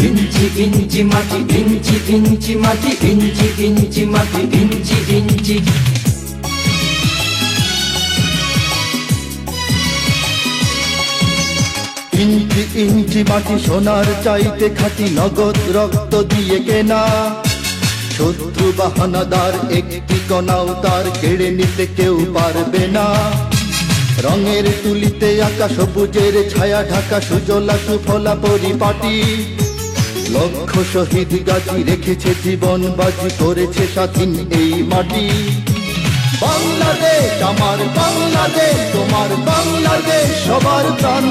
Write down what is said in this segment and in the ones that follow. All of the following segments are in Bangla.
ইঞ্চি ইঞ্চি মাটি, ইঞ্চি ইঞ্চি মাটি, ইঞ্চি ইঞ্চি মাটি, ইঞ্চি ইঞ্চি। ইঞ্চি ইঞ্চি মাটি সোনার চাইতে খাঁটি, নগদ রক্ত দিয়ে কেনা। শত্রু বাহানাদার একটি কণাও তার কেড়ে নিতে কেউ পারবে না। রঙের তুলিতে আঁকা সবুজের ছায়া ঢাকা সুজলা সুফলা পরিপাটি। লক্ষ শহীদ গাজী রেখেছে জীবন বাজি, করেছে স্বাধীন এই মাটি। বাংলাদেশ আমার বাংলাদেশ, তোমার বাংলাদেশ সবার প্রাণ।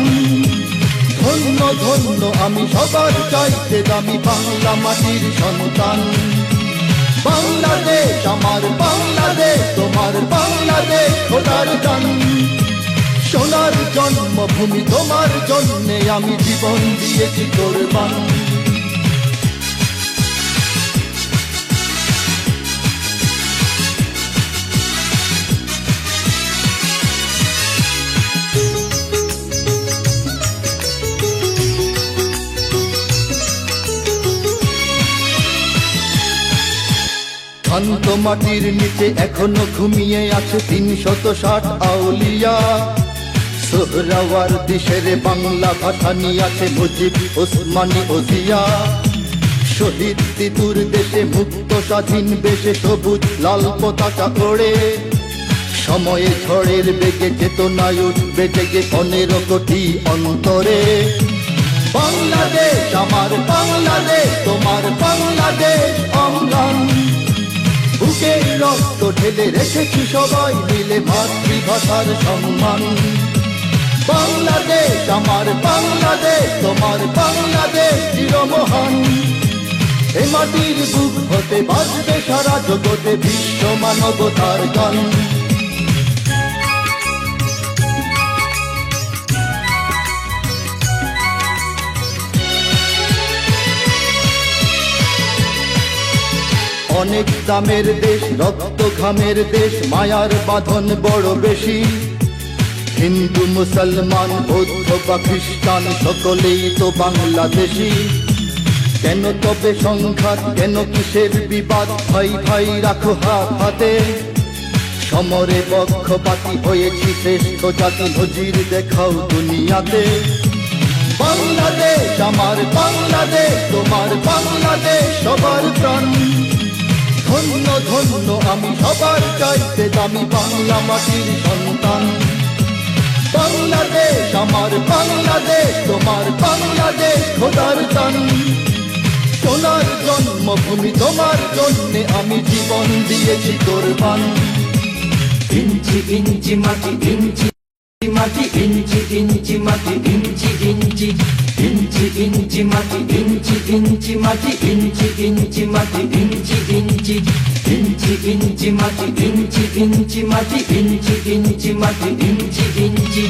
ধন্য ধন্য আমি সবার চাইতে দামি বাংলা মাটির সন্তান। বাংলাদেশ আমার বাংলাদেশ, তোমার বাংলাদেশ খোদার দান। সোনার জন্মভূমি তোমার জন্যে আমি জীবন দিয়েছি কোরবান। শান্ত মাটির নিচে এখনো ঘুমিয়ে আছে ৩৬০ আউলিয়া। সোহরাওয়ার্দী শেরে বাংলা ভাষা নিয়ে আছে মুজিব, ওসমানী ও জিয়া। শহীদ তিতুর দেশে মুক্ত স্বাধীন বেশে সবুজ লাল পতাকা ওড়ে। সময়ে ঝড়ের বেগে চেতনায় উঠবে জেগে ১৫ কোটি অন্তরে। বাংলাদেশ আমার বাংলাদেশ, তোমার বাংলাদেশ অম্লান। বুকের রক্ত ঢেলে রেখেছি সবাই মিলে মাতৃভাষার সম্মান। বাংলাদেশ আমার বাংলাদেশ, তোমার বাংলাদেশ চিরমহান। এ মাটির বুক হতে বাজবে সারা জগতে বিশ্ব মানবতার গান। অনেক দামের দেশ, রক্ত ঘামের দেশ, মায়ার বাঁধন বড় বেশি। হিন্দু মুসলমান বৌদ্ধ বা খ্রিস্টান সকলেই তো বাংলাদেশি। কেন তবে সংঘাত, কেন কিসের বিবাদ? ভাই ভাই রাখো হাত হাতে। সমরে পক্ষপাতী হয়েছি শ্রেষ্ঠ জাতি, নজির দেখাও দুনিয়াতে। বাংলাদেশ আমার বাংলাদেশ, তোমার বাংলাদেশ সবার প্রাণ। ধন্য ধন্য আমি সবার চাইতে দামি বাংলা মাটির সন্তান। বাংলাদেশ আমার বাংলাদেশ, তোমার বাংলাদেশ খোদার দান। সোনার জন্মভূমি তোমার জন্যে আমি জীবন দিয়েছি কোরবান। ইঞ্চি ইঞ্চি মাটি, ইঞ্চি মাটি, ইঞ্চি ইঞ্চি মাটি, ইঞ্চি ইঞ্চি। ইঞ্চি ইঞ্চি মাটি, ইঞ্চি ইঞ্চি মাটি, ইঞ্চি ইঞ্চি মাটি, ইঞ্চি ইঞ্চি। ইঞ্চি ইঞ্চি মাটি, ইঞ্চি ইঞ্চি মাটি, ইঞ্চি ইঞ্চি মাটি, ইঞ্চি ইঞ্চি।